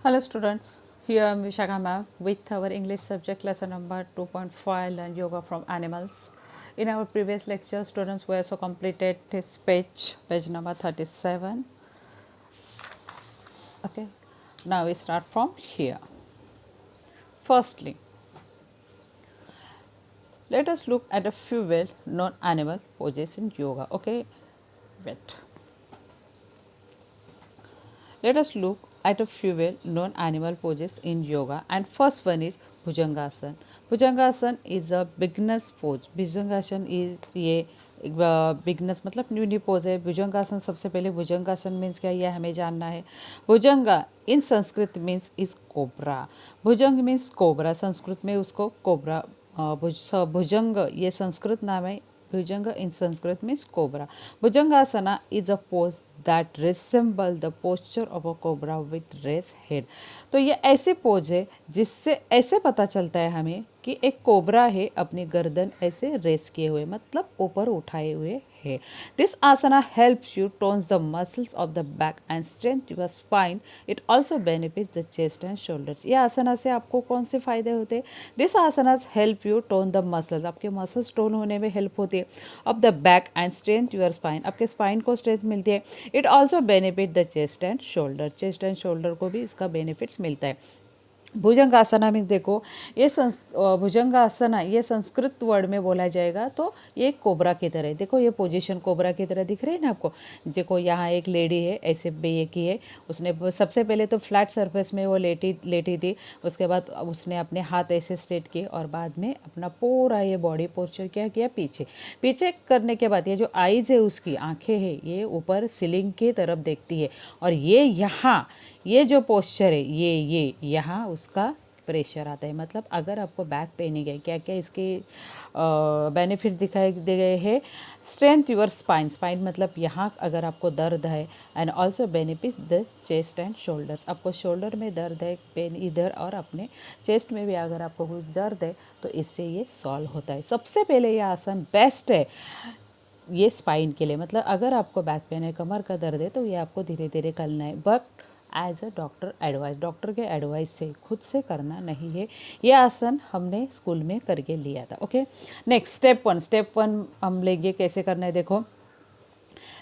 Hello students, here I am Vishakha ma'am with our English subject lesson number 2.5 learn yoga from animals. In our previous lecture students we also completed this page number 37. Okay, now we start from here. Firstly, let us look at a few well known animal poses in yoga. Okay, wait. Let us look at a few well-known animal poses in yoga, and first one is Bhujangasana. Bhujangasana is a beginner's pose. Bhujangasana is ये बिगनस मतलब new pose है. भुजंगासन सबसे पहले भुजंगासन means क्या यह हमें जानना है. Bhujanga in Sanskrit means is cobra. Bhujang means cobra, Sanskrit में उसको कोबरा. भुजंग ये संस्कृत नाम है. भुजंग in Sanskrit means cobra. Bhujangasana is a pose that resemble the posture of a cobra with raised head. तो ये ऐसे पोज है जिससे ऐसे पता चलता है हमें कि एक कोबरा है अपनी गर्दन ऐसे रेस किए हुए, मतलब ऊपर उठाए हुए है. This asana helps you tones the muscles of the back and strength your spine. It also benefits the chest and shoulders. ये आसना से आपको कौन से फायदे होते हैं? This asanas help you tone the muscles. आपके मसल्स टोन होने में हेल्प होती है. Of the back and strength your spine. आपके स्पाइन को स्ट्रेंथ मिलती है. It also benefit the chest and shoulder. Chest and shoulder को भी इसका बेनिफिट्स मिलता है. भुजंगासना मीन्स देखो ये भुजंगासना ये संस्कृत वर्ड में बोला जाएगा तो ये कोबरा की तरह है. देखो ये पोजीशन कोबरा की तरह दिख रही है ना आपको. देखो यहाँ एक लेडी है ऐसे ये की है. उसने सबसे पहले तो फ्लैट सरफेस में वो लेटी थी. उसके बाद उसने अपने हाथ ऐसे स्ट्रेट किए और बाद में अपना पूरा ये बॉडी पोस्चर क्या किया पीछे पीछे करने के बाद ये जो आईज है उसकी आंखें है ये ऊपर सीलिंग की तरफ देखती है. और ये यहाँ ये जो पोस्चर है ये यहाँ उसका प्रेशर आता है. मतलब अगर आपको बैक पेन ही गए क्या क्या इसके बेनिफिट दिखाई दे गए हैं. Strength your spine. स्पाइन मतलब यहाँ अगर आपको दर्द है. And also benefit the chest and shoulders. आपको शोल्डर में दर्द है पेन इधर और अपने चेस्ट में भी अगर आपको कुछ दर्द है तो इससे ये सॉल्व होता है. सबसे पहले ये आसन बेस्ट है ये स्पाइन के लिए. मतलब अगर आपको बैक पेन है कमर का दर्द है तो ये आपको धीरे धीरे करना है. But as a doctor advice, doctor के एडवाइस से खुद से करना नहीं है. ये आसन हमने स्कूल में करके लिया था. ओके, नेक्स्ट स्टेप वन हम लेंगे कैसे करना है. देखो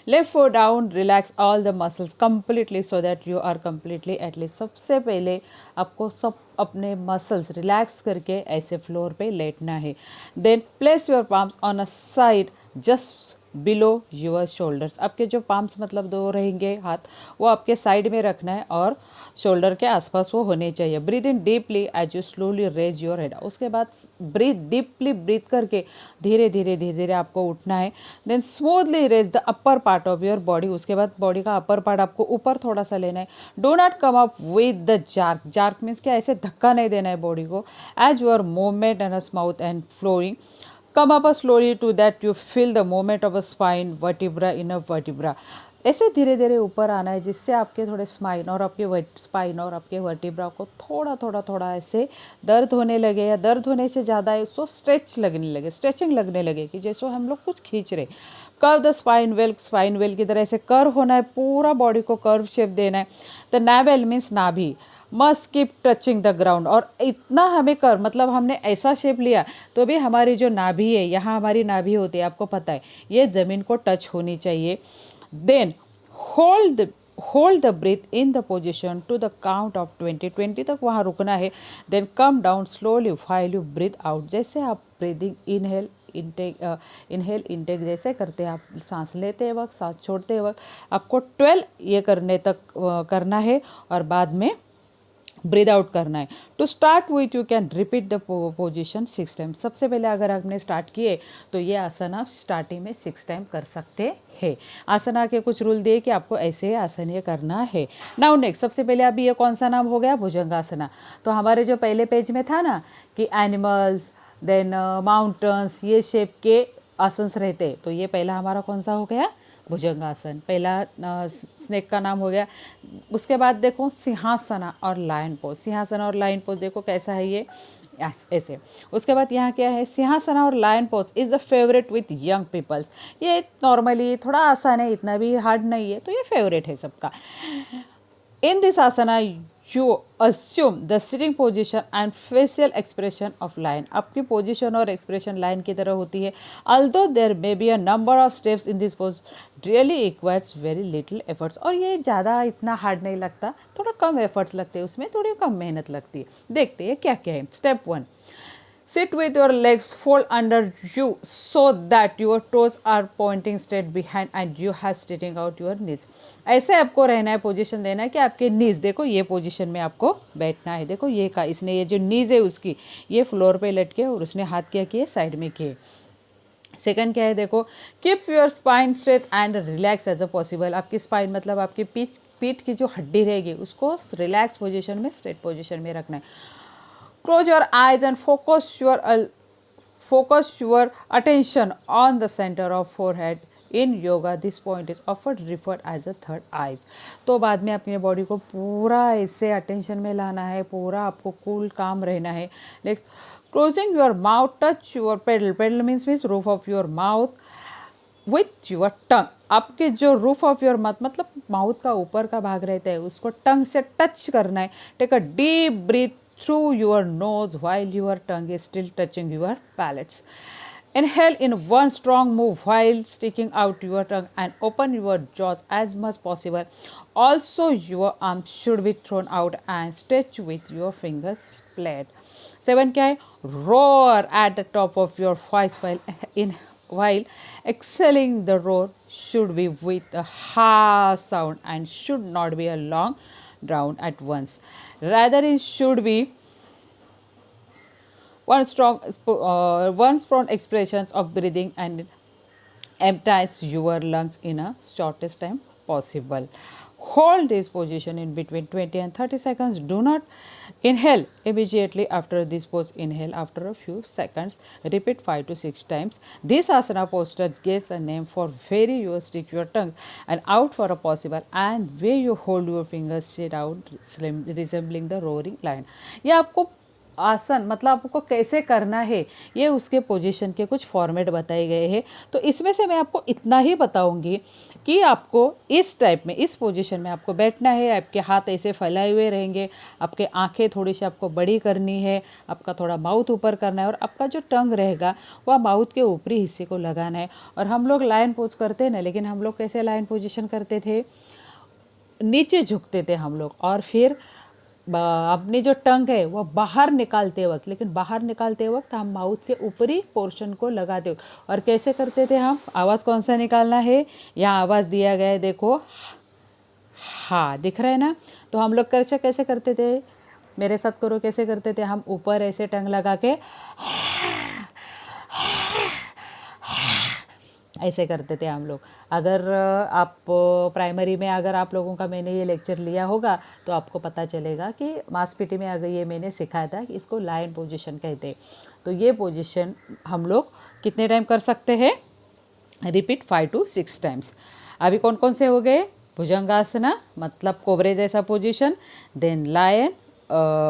left for down, relax all the muscles completely so that you are completely at least. सबसे पहले आपको सब अपने मसल्स रिलैक्स करके ऐसे फ्लोर पे लेटना है. Then place your palms on a side just below your shoulders. आपके जो पाम्स मतलब दो रहेंगे हाथ वो आपके साइड में रखना है और शोल्डर के आसपास वो होने चाहिए. Breathe in deeply as you slowly raise your head. उसके बाद ब्रीथ डीपली ब्रीथ करके धीरे धीरे आपको उठना है. Then smoothly raise the upper part of your body. उसके बाद बॉडी का अपर पार्ट आपको ऊपर थोड़ा सा लेना है. Do not come up with the jerk. Jerk means क्या ऐसे धक्का नहीं देना है बॉडी को. As your movement and smooth and flowing come up slowly to that you feel the movement of a spine vertebra in a vertebra. ऐसे धीरे धीरे ऊपर आना है जिससे आपके थोड़े स्पाइन और आपके स्पाइन और आपके वर्टिब्रा को थोड़ा ऐसे दर्द होने लगे या दर्द होने से ज़्यादा है उसको स्ट्रेचिंग लगने लगे कि जैसे हम लोग कुछ खींच रहे. कर्व द स्पाइन वेल की तरह ऐसे कर्व होना है. पूरा बॉडी को कर्व शेप देना है. द नावेल मीन्स नाभि must keep touching the ground. और इतना हमें कर मतलब हमने ऐसा शेप लिया तो भी हमारी जो नाभि है यहाँ हमारी नाभि होती है आपको पता है ये ज़मीन को टच होनी चाहिए. Then hold the breath in the position to the count of 20 तक वहाँ रुकना है. Then come down slowly while you breathe out. जैसे आप ब्रीदिंग इनहेल इंटेक जैसे करते हैं आप सांस लेते वक्त सांस छोड़ते वक्त आपको 12 ये करने तक करना है और बाद में ब्रीद आउट करना है. To start with you can repeat the position 6 time. सबसे पहले अगर आपने स्टार्ट किए तो ये आसन आप स्टार्टिंग में 6 टाइम कर सकते हैं. आसना के कुछ रूल दिए कि आपको ऐसे आसन ये करना है. नाउ नेक्स्ट सबसे पहले अभी ये कौन सा नाम हो गया भुजंगासना. तो हमारे जो पहले पेज में था ना कि एनिमल्स देन माउंटेन्स ये शेप के आसन्स रहते तो ये पहला हमारा कौन सा हो गया भुजंगासन. पहला स्नेक का नाम हो गया. उसके बाद देखो सिंहासना और लायन पोज. सिंहासना और लायन पोज देखो कैसा है ये ऐसे. उसके बाद यहाँ क्या है सिंहासना और lion pose is the favourite with young peoples. ये नॉर्मली थोड़ा आसान है इतना भी हार्ड नहीं है तो ये फेवरेट है सबका. In this asana, you assume the sitting position and facial expression of lion. आपकी position और expression lion की तरह होती है. Although there may be a number of steps in this pose, really requires very little efforts. और ये ज़्यादा इतना hard नहीं लगता, थोड़ा कम efforts लगते हैं उसमें, थोड़ी कम मेहनत लगती है. देखते हैं क्या क्या है. Step 1. Sit with your legs fold under you so that your toes are pointing straight behind and you have straightened out your knees. ऐसे आपको रहना है, पोजीशन देना है कि आपके नीज, देखो ये पोजीशन में आपको बैठना है. देखो ये का इसने ये जो नीज है उसकी ये फ्लोर पे लटके और उसने हाथ क्या किए, साइड में किए. सेकंड क्या है, देखो keep your spine straight and relax as a possible. आपकी स्पाइन मतलब आपकी पीठ की जो हड्डी रहेगी उसको रिलैक्स पोजीशन में, स्ट्रेट पोजीशन में रखना है. Close your eyes and focus your attention on the center of forehead. In yoga, this point is often referred as a third eyes. तो बाद में अपनी बॉडी को पूरा ऐसे अटेंशन में लाना है, पूरा आपको कूल काम रहना है. Next, closing your mouth, touch your pedal. Pedal means roof of your mouth with your tongue. आपके जो रूफ ऑफ योर माउथ मतलब माउथ का ऊपर का भाग रहता है उसको टंग से टच करना है. Take a deep breath through your nose while your tongue is still touching your palates. Inhale in one strong move while sticking out your tongue and open your jaws as much possible. Also, your arms should be thrown out and stretch with your fingers splayed. 7 क्या है, roar at the top of your voice while exhaling. The roar should be with a harsh sound and should not be a long drawn at once. Rather, it should be one strong expressions of breathing and empties your lungs in a shortest time possible. Hold this position in between 20 and 30 seconds. Do not inhale immediately after this pose. Inhale after a few seconds. Repeat 5 to 6 times. This asana posture gets a name for where you stick your tongue and out for a possible and where you hold your fingers sit out resembling the roaring lion. ये आपको आसन मतलब आपको कैसे करना है ये उसके पोजीशन के कुछ फॉर्मेट बताए गए हैं. तो इसमें से मैं आपको इतना ही बताऊंगी कि आपको इस टाइप में, इस पोजीशन में आपको बैठना है. आपके हाथ ऐसे फैलाए हुए रहेंगे, आपके आंखें थोड़ी सी आपको बड़ी करनी है, आपका थोड़ा माउथ ऊपर करना है और आपका जो टंग रहेगा वह माउथ के ऊपरी हिस्से को लगाना है. और हम लोग लायन पोज करते हैं ना, लेकिन हम लोग कैसे लायन पोजीशन करते थे, नीचे झुकते थे हम लोग और फिर अपनी जो टंग है वो बाहर निकालते वक्त, लेकिन बाहर निकालते वक्त हम माउथ के ऊपरी पोर्शन को लगाते वक्त. और कैसे करते थे हम, आवाज़ कौन सा निकालना है, यहाँ आवाज़ दिया गया है देखो, हाँ दिख रहा है ना. तो हम लोग कैसे करते थे, मेरे साथ करो कैसे करते थे. हम ऊपर ऐसे टंग लगा के ऐसे करते थे हम लोग. अगर आप प्राइमरी में अगर आप लोगों का मैंने ये लेक्चर लिया होगा तो आपको पता चलेगा कि मास पीटी में अगर ये मैंने सिखाया था कि इसको लायन पोजीशन कहते हैं. तो ये पोजीशन हम लोग कितने टाइम कर सकते हैं, रिपीट 5 to 6 टाइम्स. अभी कौन कौन से हो गए, भुजंगासना मतलब कोबरे जैसा पोजीशन, देन लायन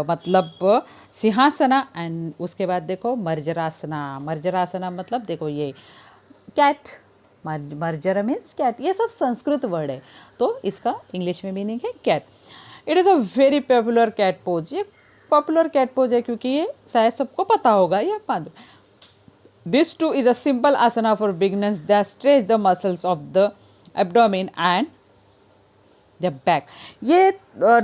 मतलब सिंहासना, एंड उसके बाद देखो मर्जरासना. मर्जरासना मतलब देखो ये कैट, मर्जर मीन्स कैट. ये सब संस्कृत वर्ड है तो इसका इंग्लिश में मीनिंग है cat. It is a very popular cat pose. ये पॉपुलर कैट पोज है क्योंकि ये शायद सबको पता होगा या मालूम. This too is a simple asana for beginners that stretch the muscles of the abdomen and the back. ये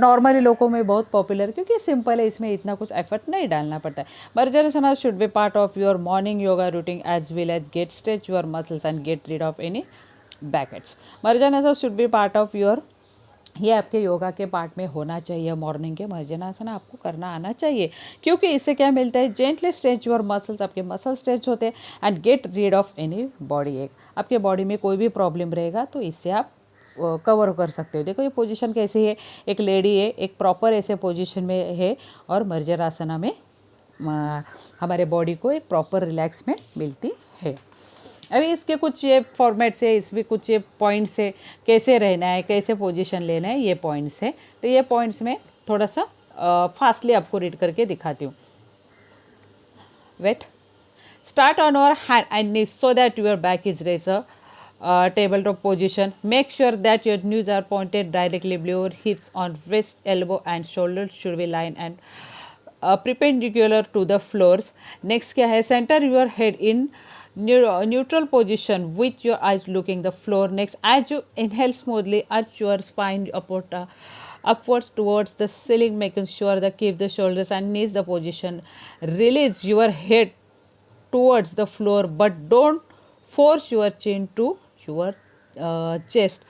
नॉर्मली लोगों में बहुत पॉपुलर क्योंकि सिंपल है, इसमें इतना कुछ एफर्ट नहीं डालना पड़ता है. Marjarasana should be part of your morning yoga routine as well as get stretch your muscles and get rid of any backaches. Marjarasana should be part of your, ये आपके योगा के पार्ट में होना चाहिए. मॉर्निंग के मर्जनासना आपको करना आना चाहिए क्योंकि इससे क्या मिलता है, जेंटली स्ट्रेच योर मसल्स, आपके मसल स्ट्रेच होते हैं and get rid of any body एक. आपके बॉडी में कोई भी प्रॉब्लम रहेगा तो इससे आप कवर कर सकते हो. देखो ये पोजीशन कैसी है, एक लेडी है, एक प्रॉपर ऐसे पोजीशन में है और मर्जरासना में हमारे बॉडी को एक प्रॉपर रिलैक्समेंट मिलती है. अभी इसके कुछ ये फॉर्मेट्स है, इसमें कुछ ये पॉइंट्स है, कैसे रहना है, कैसे पोजीशन लेना है, ये पॉइंट्स है. तो ये पॉइंट्स में थोड़ा सा फास्टली आपको रीड करके दिखाती हूँ. Wait, start on your hand and knees so that your back is raise tabletop position. Make sure that your knees are pointed directly below your hips. On wrist, elbow and shoulders should be lined and perpendicular to the floors. Next क्या है, center your head in neutral position with your eyes looking the floor. Next, as you inhale smoothly, arch your spine upwards towards the ceiling, making sure that keep the shoulders and knees the position. Release your head towards the floor, but don't force your chin to your chest.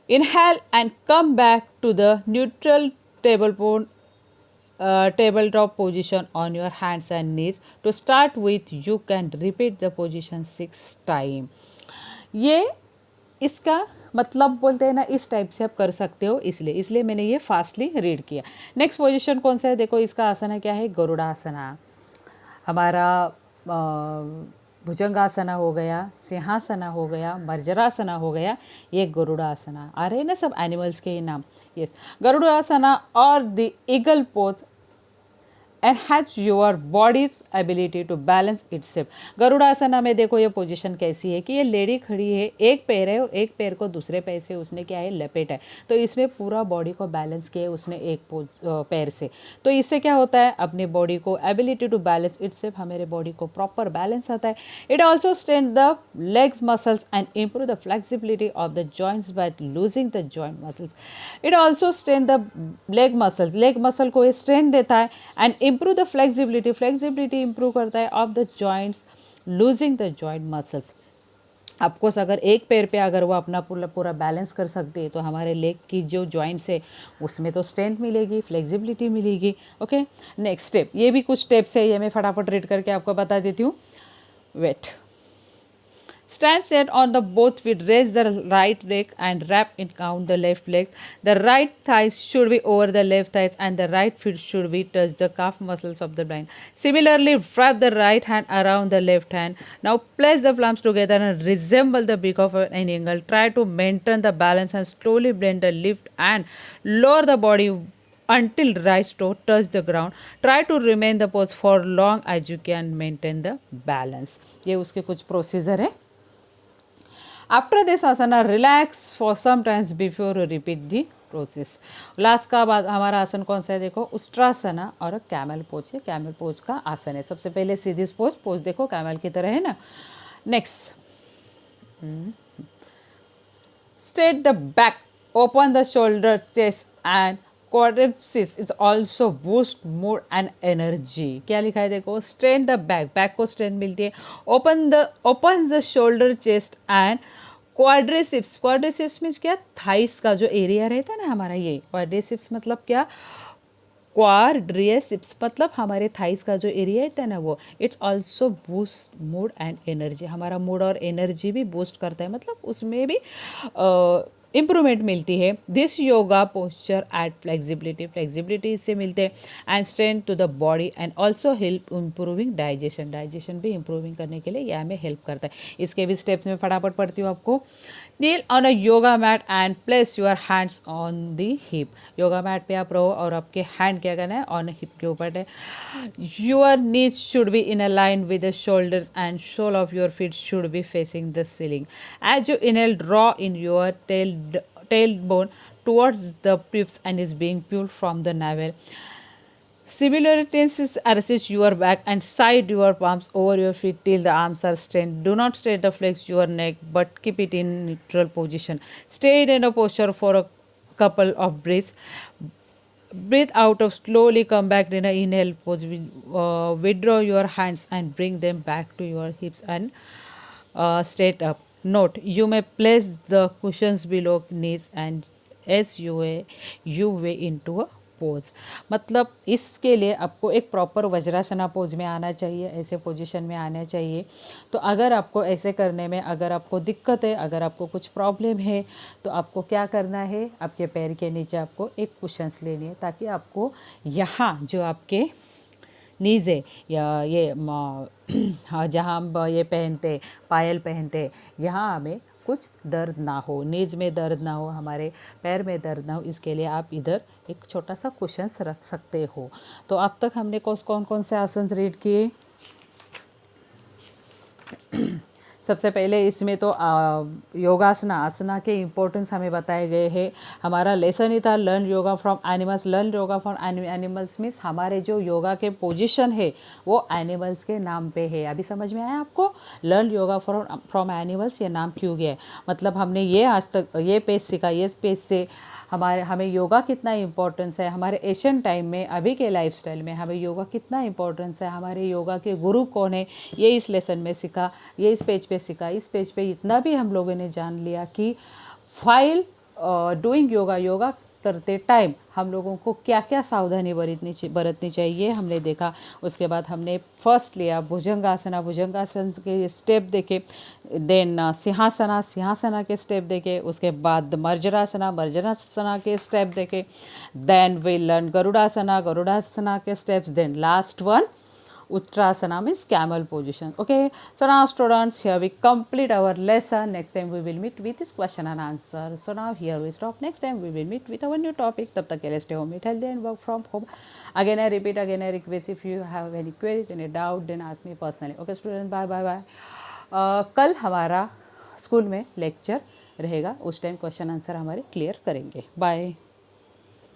Inhale and come back to the neutral tabletop position on your hands and knees. To start with, you can repeat the position 6 times. ये इसका मतलब बोलते हैं ना, इस type से आप कर सकते हो, इसलिए मैंने ये फास्टली रीड किया. नेक्स्ट पोजीशन कौन सा है, देखो इसका आसना क्या है, गरुड़ासना. हमारा भुजंगासना हो गया, सिंहासना हो गया, मर्जरासना हो गया, ये गरुड़ासना. आ रहे हैं ना सब एनिमल्स के ही नाम. यस, गरुड़ासना और the eagle pose enhance your body's ability to balance itself. गरुड़ासना में देखो ये पोजीशन कैसी है कि ये लेडी खड़ी है, एक पैर है और एक पैर को दूसरे पैर से उसने क्या है, लपेटा है. तो इसमें पूरा बॉडी को बैलेंस किया है उसने एक पैर से. तो इससे क्या होता है, अपने बॉडी को एबिलिटी टू बैलेंस इटसेल्फ, हमारे बॉडी को प्रॉपर बैलेंस आता है. It also strength the legs muscles and improve the flexibility of the joints by losing the joint muscles. It also strength the leg muscles, leg muscle को ये strength देता है. And improve the flexibility improve करता है of the joints, losing the joint muscles. Of course अगर एक पैर पे अगर वो अपना पूरा बैलेंस कर सकते हैं तो हमारे लेग की जो जॉइंट्स है उसमें तो स्ट्रेंथ मिलेगी, फ्लेक्सिबिलिटी मिलेगी. ओके, नेक्स्ट स्टेप, ये भी कुछ स्टेप्स है, ये मैं फटाफट रीड करके आपको बता देती हूँ. Wait. Stand straight on the both feet, raise the right leg and wrap it down the left legs. The right thighs should be over the left thighs and the right feet should be touch the calf muscles of the blind. Similarly, wrap the right hand around the left hand. Now place the palms together and resemble the beak of an angle. Try to maintain the balance and slowly blend the lift and lower the body until right toe touch the ground. Try to remain the pose for long as you can maintain the balance. ये उसके कुछ procedure है. After this asana, relax for some times before you repeat the process. Last का बाद हमारा आसन कौन सा है, देखो उष्ट्रासना और कैमल पोज है. कैमल पोज का आसन है. सबसे पहले सीधी पोज देखो कैमल की तरह है ना. Next, straight the back, open the shoulders, chest and quadriceps. It's also boost mood and energy. क्या लिखा है देखो, straight the back, बैक को स्ट्रेंथ मिलती है. open the shoulder, chest and quadriceps. quadriceps means क्या, थाइस का जो एरिया रहता है ना हमारा, ये quadriceps मतलब क्या, क्वाड्रिसेप्स मतलब हमारे थाइस का जो एरिया है ना वो. It's also boost mood and energy, हमारा मूड और एनर्जी भी बूस्ट करता है, मतलब उसमें भी इम्प्रूवमेंट मिलती है. This yoga posture at flexibility इससे मिलते हैं. And strength to the body and also help improving digestion भी इम्प्रूविंग करने के लिए यह हमें हेल्प करता है. इसके भी स्टेप्स में फटाफट पढ़ती हूँ आपको. Kneel on a yoga mat and place your hands on the hip. Yoga mat पे आप रहो और आपके हैंड क्या करना है, ऑन हिप के ऊपर है. Your knees should be in a line with the shoulders and sole of your feet should be facing the ceiling. As you inhale, draw in your tailbone towards the pubes and is being pulled from the navel. Similarly, tenses assist your back and side your palms over your feet till the arms are straight. Do not straight the flex your neck but keep it in neutral position. Stay in a posture for a couple of breaths. Breathe out of slowly, come back in an inhale pose. Withdraw your hands and bring them back to your hips and straight up. Note, you may place the cushions below knees and as you weigh into a pose. मतलब इसके लिए आपको एक proper वज्रासना pose में आना चाहिए, ऐसे position में आना चाहिए. तो अगर आपको ऐसे करने में अगर आपको दिक्कत है, अगर आपको कुछ प्रॉब्लम है, तो आपको क्या करना है, आपके पैर के नीचे आपको एक कुशन्स लेनी है ताकि आपको यहाँ जो आपके नीज है या ये जहाँ हम ये पहनते, पायल पहनते, यहाँ हमें कुछ दर्द ना हो, नीज में दर्द ना हो, हमारे पैर में दर्द ना हो, इसके लिए आप इधर एक छोटा सा कुशन्स रख सकते हो. तो अब तक हमने कौन कौन से आसन रीड किए. सबसे पहले इसमें तो योगासना आसना के इम्पोर्टेंस हमें बताए गए हैं। हमारा लेसन ही था learn yoga from animals. Learn yoga from animals means हमारे जो योगा के पोजीशन है वो एनिमल्स के नाम पे है। अभी समझ में आया आपको? लर्न योगा फ्रॉम एनिमल्स ये नाम क्यों गया है, मतलब हमने ये आज तक ये पेज सीखा, ये पेज से हमें योगा कितना इम्पोर्टेंस है, हमारे एशियन टाइम में अभी के लाइफस्टाइल में हमें योगा कितना इम्पोर्टेंस है, हमारे योगा के गुरु कौन है, ये इस लेसन में सीखा, ये इस पेज पे सीखा। इस पेज पे इतना भी हम लोगों ने जान लिया कि फाइल डूइंग योगा करते टाइम हम लोगों को क्या क्या सावधानी बरतनी चाहिए हमने देखा। उसके बाद हमने फर्स्ट लिया भुजंगासना, भुजंगासन के स्टेप देखे, देन सिंहासना के स्टेप देखे, उसके बाद मर्जरासना के स्टेप देखे, देन वी लर्न गरुड़ासना के steps, then last one Uttrasana means camel position. Okay, so now students, here we complete our lesson. Next time we will meet with this question and answer. So now here we stop. Next time we will meet with our new topic. तब तक के लिए stay home, eat healthy and work from home. Again I repeat, again I request, if you have any queries, any doubt, then ask me personally. Okay students, bye. कल हमारा school में lecture रहेगा, उस time question answer हमारे clear करेंगे। Bye.